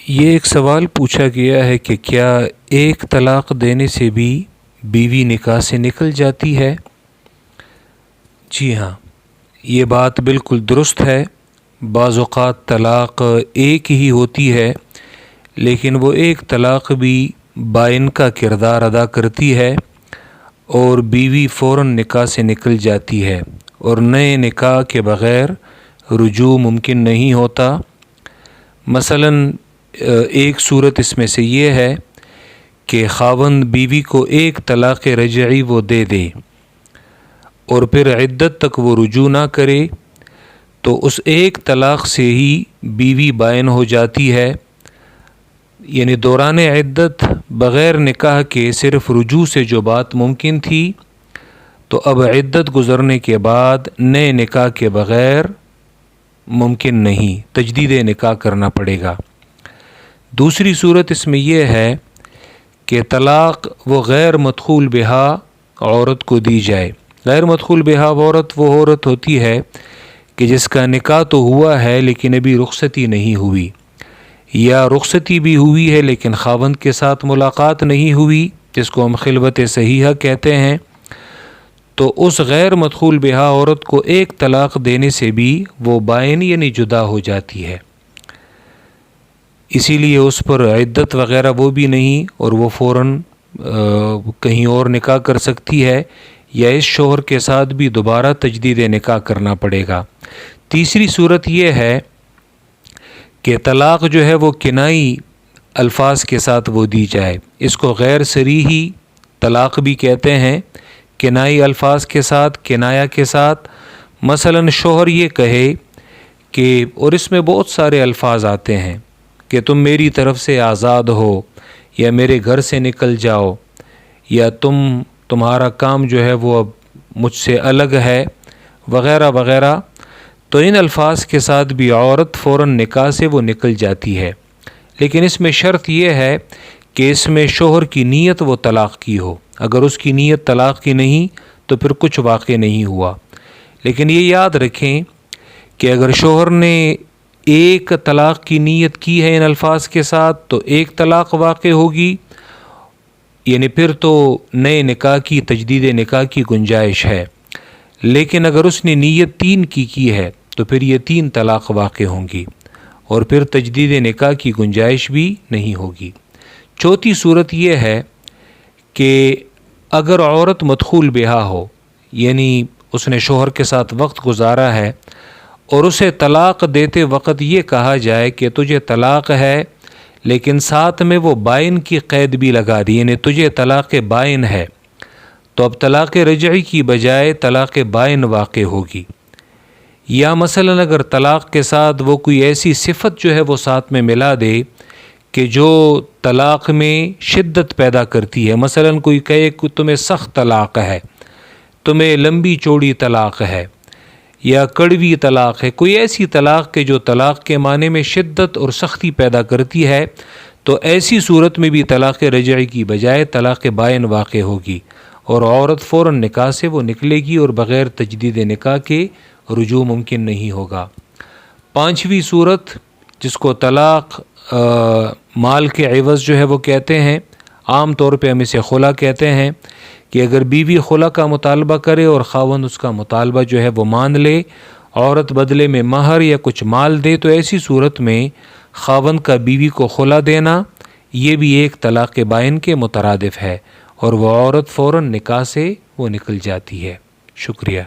یہ ایک سوال پوچھا گیا ہے کہ کیا ایک طلاق دینے سے بھی بیوی نکاح سے نکل جاتی ہے؟ جی ہاں، یہ بات بالکل درست ہے۔ بعض اوقات طلاق ایک ہی ہوتی ہے، لیکن وہ ایک طلاق بھی بائن کا کردار ادا کرتی ہے اور بیوی فوراً نکاح سے نکل جاتی ہے اور نئے نکاح کے بغیر رجوع ممکن نہیں ہوتا۔ مثلاً ایک صورت اس میں سے یہ ہے کہ خاوند بیوی کو ایک طلاق رجعی وہ دے دے اور پھر عدت تک وہ رجوع نہ کرے، تو اس ایک طلاق سے ہی بیوی بائن ہو جاتی ہے، یعنی دوران عدت بغیر نکاح کے صرف رجوع سے جو بات ممکن تھی، تو اب عدت گزرنے کے بعد نئے نکاح کے بغیر ممکن نہیں، تجدید نکاح کرنا پڑے گا۔ دوسری صورت اس میں یہ ہے کہ طلاق وہ غیر مدخول بہا عورت کو دی جائے۔ غیر مدخول بہا عورت وہ عورت ہوتی ہے کہ جس کا نکاح تو ہوا ہے لیکن ابھی رخصتی نہیں ہوئی، یا رخصتی بھی ہوئی ہے لیکن خاوند کے ساتھ ملاقات نہیں ہوئی، جس کو ہم خلوت صحیحہ کہتے ہیں۔ تو اس غیر مدخول بہا عورت کو ایک طلاق دینے سے بھی وہ بائن یعنی جدا ہو جاتی ہے، اسی لیے اس پر عدت وغیرہ وہ بھی نہیں اور وہ فوراً کہیں اور نکاح کر سکتی ہے، یا اس شوہر کے ساتھ بھی دوبارہ تجدید نکاح کرنا پڑے گا۔ تیسری صورت یہ ہے کہ طلاق جو ہے وہ کنائی الفاظ کے ساتھ وہ دی جائے، اس کو غیر صریحی طلاق بھی کہتے ہیں، کنائی الفاظ کے ساتھ، کنایا کے ساتھ۔ مثلاً شوہر یہ کہے کہ، اور اس میں بہت سارے الفاظ آتے ہیں کہ تم میری طرف سے آزاد ہو، یا میرے گھر سے نکل جاؤ، یا تمہارا کام جو ہے وہ اب مجھ سے الگ ہے، وغیرہ وغیرہ۔ تو ان الفاظ کے ساتھ بھی عورت فوراً نکاح سے وہ نکل جاتی ہے، لیکن اس میں شرط یہ ہے کہ اس میں شوہر کی نیت وہ طلاق کی ہو۔ اگر اس کی نیت طلاق کی نہیں تو پھر کچھ واقع نہیں ہوا۔ لیکن یہ یاد رکھیں کہ اگر شوہر نے ایک طلاق کی نیت کی ہے ان الفاظ کے ساتھ تو ایک طلاق واقع ہوگی، یعنی پھر تو نئے نکاح کی، تجدید نکاح کی گنجائش ہے۔ لیکن اگر اس نے نیت 3 کی ہے تو پھر یہ 3 طلاق واقع ہوں گی اور پھر تجدید نکاح کی گنجائش بھی نہیں ہوگی۔ چوتھی صورت یہ ہے کہ اگر عورت مدخول بہا ہو، یعنی اس نے شوہر کے ساتھ وقت گزارا ہے اور اسے طلاق دیتے وقت یہ کہا جائے کہ تجھے طلاق ہے، لیکن ساتھ میں وہ بائن کی قید بھی لگا دی، یعنی تجھے طلاق بائن ہے، تو اب طلاق رجعی کی بجائے طلاق بائن واقع ہوگی۔ یا مثلاً اگر طلاق کے ساتھ وہ کوئی ایسی صفت جو ہے وہ ساتھ میں ملا دے کہ جو طلاق میں شدت پیدا کرتی ہے، مثلاً کوئی کہے کہ تمہیں سخت طلاق ہے، تمہیں لمبی چوڑی طلاق ہے، یا کڑوی طلاق ہے، کوئی ایسی طلاق کہ جو طلاق کے معنی میں شدت اور سختی پیدا کرتی ہے، تو ایسی صورت میں بھی طلاق رجعی کی بجائے طلاق بائن واقع ہوگی اور عورت فوراً نکاح سے وہ نکلے گی اور بغیر تجدید نکاح کے رجوع ممکن نہیں ہوگا۔ 5ویں صورت جس کو طلاق مال کے عوض جو ہے وہ کہتے ہیں، عام طور پہ ہم اسے خلا کہتے ہیں، کہ اگر بیوی خلا کا مطالبہ کرے اور خاوند اس کا مطالبہ جو ہے وہ مان لے، عورت بدلے میں مہر یا کچھ مال دے، تو ایسی صورت میں خاوند کا بیوی کو خلا دینا یہ بھی ایک طلاق بائن کے مترادف ہے اور وہ عورت فوراً نکاح سے وہ نکل جاتی ہے۔ شکریہ۔